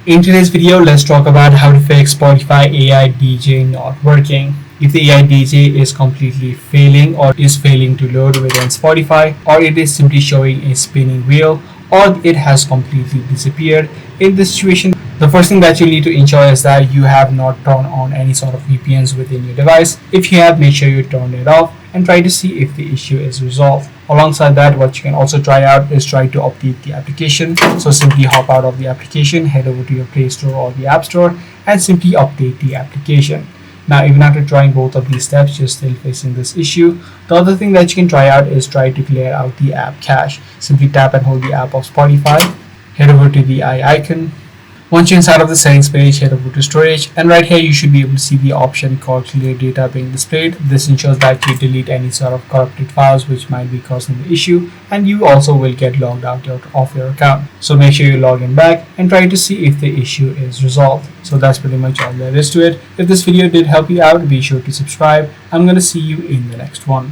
In today's video, let's talk about how to fix Spotify AI DJ not working. If the AI DJ is completely failing or is failing to load within Spotify, or it is simply showing a spinning wheel, or it has completely disappeared. In this situation, the first thing that you need to ensure is that you have not turned on any sort of VPNs within your device. If you have, make sure you turn it off and try to see if the issue is resolved. Alongside that, what you can also try out is try to update the application. So simply hop out of the application, head over to your Play Store or the App Store and simply update the application. Now, even after trying both of these steps, you're still facing this issue. The other thing that you can try out is try to clear out the app cache. Simply tap and hold the app of Spotify, head over to the eye icon. Once you're inside of the settings page, head over to storage, and right here you should be able to see the option called clear data being displayed. This ensures that you delete any sort of corrupted files which might be causing the issue, and you also will get logged out of your account. So make sure you log in back and try to see if the issue is resolved. So that's pretty much all there is to it. If this video did help you out, be sure to subscribe. I'm going to see you in the next one.